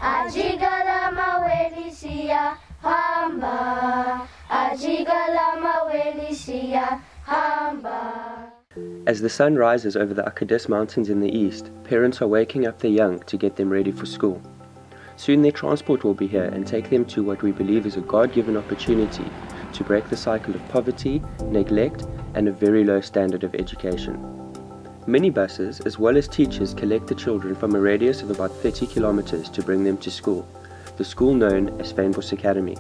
Ajigala mawelisia hamba. Ajigala mawelisia hamba. As the sun rises over the Akadis Mountains in the east, parents are waking up their young to get them ready for school. Soon their transport will be here and take them to what we believe is a God-given opportunity to break the cycle of poverty, neglect, and a very low standard of education. Minibuses, as well as teachers, collect the children from a radius of about 30 kilometers to bring them to school, the school known as Fynbos Academy.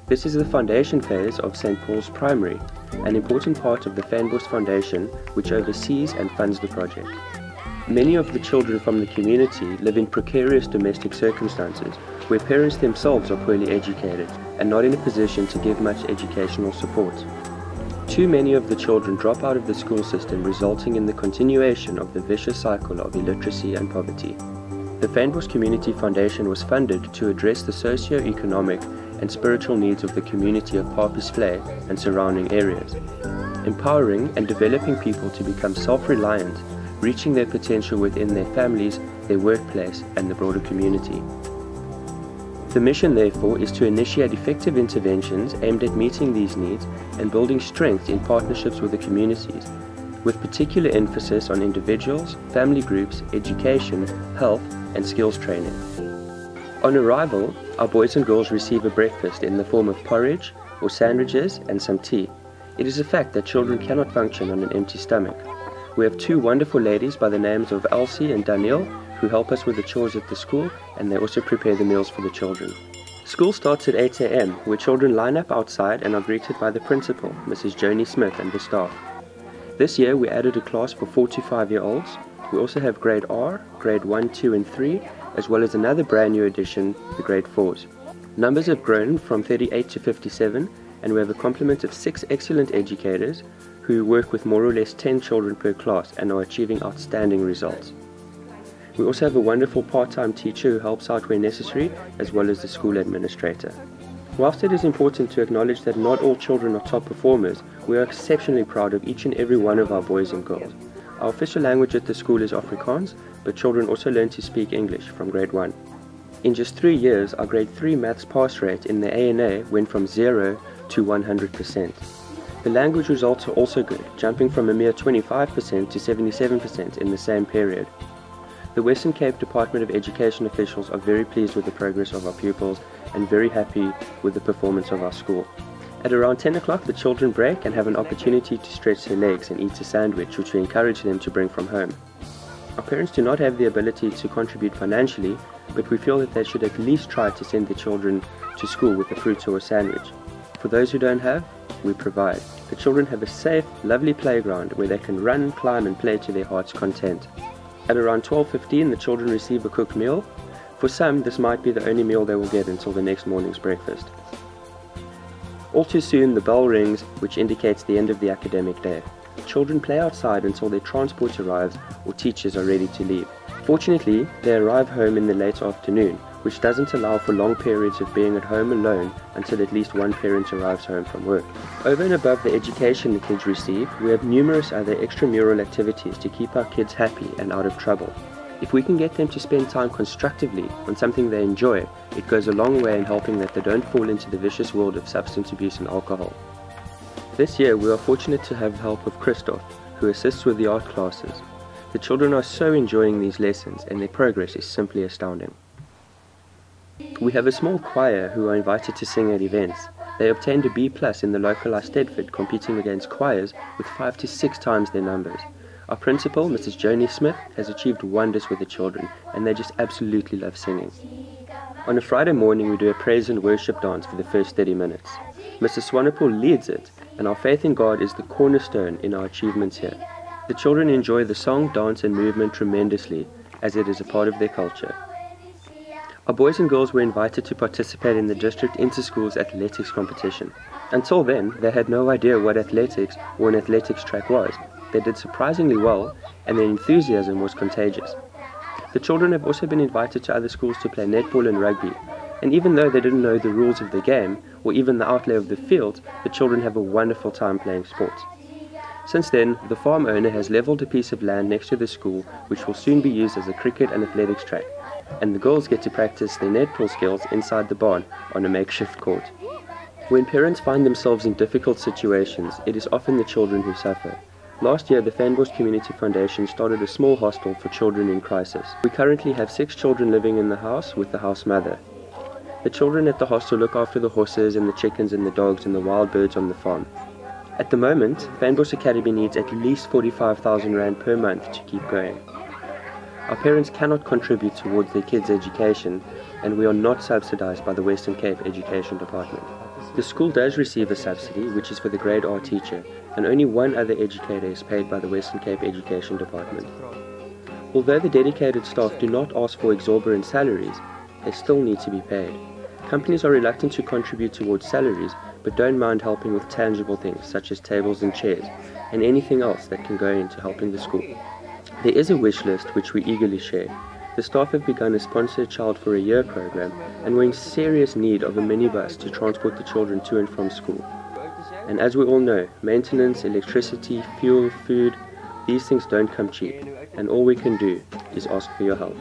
This is the foundation phase of St. Paul's Primary, an important part of the Fynbos Foundation which oversees and funds the project. Many of the children from the community live in precarious domestic circumstances where parents themselves are poorly educated and not in a position to give much educational support. Too many of the children drop out of the school system, resulting in the continuation of the vicious cycle of illiteracy and poverty. The Fynbos Community Foundation was funded to address the socio-economic and spiritual needs of the community of Papis Vlei and surrounding areas, empowering and developing people to become self-reliant, reaching their potential within their families, their workplace, and the broader community. The mission, therefore, is to initiate effective interventions aimed at meeting these needs and building strength in partnerships with the communities, with particular emphasis on individuals, family groups, education, health, and skills training. On arrival, our boys and girls receive a breakfast in the form of porridge or sandwiches and some tea. It is a fact that children cannot function on an empty stomach. We have two wonderful ladies by the names of Elsie and Danielle who help us with the chores at the school, and they also prepare the meals for the children. School starts at 8 a.m, where children line up outside and are greeted by the principal, Mrs. Joni Smith, and the staff. This year we added a class for 4 to 5-year-olds. We also have grade R, grade 1, 2 and 3, as well as another brand new addition, the grade 4s. Numbers have grown from 38 to 57, and we have a complement of 6 excellent educators who work with more or less 10 children per class and are achieving outstanding results. We also have a wonderful part-time teacher who helps out where necessary, as well as the school administrator. Whilst it is important to acknowledge that not all children are top performers, we are exceptionally proud of each and every one of our boys and girls. Our official language at the school is Afrikaans, but children also learn to speak English from grade 1. In just 3 years, our grade 3 maths pass rate in the ANA went from 0 to 100%. The language results are also good, jumping from a mere 25% to 77% in the same period. The Western Cape Department of Education officials are very pleased with the progress of our pupils and very happy with the performance of our school. At around 10 o'clock, the children break and have an opportunity to stretch their legs and eat a sandwich, which we encourage them to bring from home. Our parents do not have the ability to contribute financially, but we feel that they should at least try to send their children to school with a fruit or a sandwich. For those who don't have, we provide. The children have a safe, lovely playground where they can run, climb and play to their heart's content. At around 12:15, the children receive a cooked meal. For some, this might be the only meal they will get until the next morning's breakfast. All too soon, the bell rings, which indicates the end of the academic day. Children play outside until their transport arrives or teachers are ready to leave. Fortunately, they arrive home in the late afternoon, which doesn't allow for long periods of being at home alone until at least one parent arrives home from work. Over and above the education the kids receive, we have numerous other extramural activities to keep our kids happy and out of trouble. If we can get them to spend time constructively on something they enjoy, it goes a long way in helping that they don't fall into the vicious world of substance abuse and alcohol. This year we are fortunate to have the help of Christoph, who assists with the art classes. The children are so enjoying these lessons and their progress is simply astounding. We have a small choir who are invited to sing at events. They obtained a B+ in the local Eisteddfod, competing against choirs with 5 to 6 times their numbers. Our principal, Mrs. Joni Smith, has achieved wonders with the children, and they just absolutely love singing. On a Friday morning, we do a praise and worship dance for the first 30 minutes. Mrs. Swanepoel leads it, and our faith in God is the cornerstone in our achievements here. The children enjoy the song, dance and movement tremendously, as it is a part of their culture. Our boys and girls were invited to participate in the district inter-schools athletics competition. Until then, they had no idea what athletics or an athletics track was. They did surprisingly well, and their enthusiasm was contagious. The children have also been invited to other schools to play netball and rugby, and even though they didn't know the rules of the game, or even the outlay of the field, the children have a wonderful time playing sports. Since then, the farm owner has levelled a piece of land next to the school, which will soon be used as a cricket and athletics track. and the girls get to practice their netball skills inside the barn on a makeshift court. When parents find themselves in difficult situations, it is often the children who suffer. Last year, the Fynbos Community Foundation started a small hostel for children in crisis. We currently have 6 children living in the house with the house mother. The children at the hostel look after the horses and the chickens and the dogs and the wild birds on the farm. At the moment, Fynbos Academy needs at least 45,000 Rand per month to keep going. Our parents cannot contribute towards their kids' education, and we are not subsidized by the Western Cape Education Department. The school does receive a subsidy, which is for the grade R teacher, and only one other educator is paid by the Western Cape Education Department. Although the dedicated staff do not ask for exorbitant salaries, they still need to be paid. Companies are reluctant to contribute towards salaries, but don't mind helping with tangible things such as tables and chairs, and anything else that can go into helping the school. There is a wish list which we eagerly share. The staff have begun a Sponsor a Child for a Year program, and we're in serious need of a minibus to transport the children to and from school. And as we all know, maintenance, electricity, fuel, food, these things don't come cheap, and all we can do is ask for your help.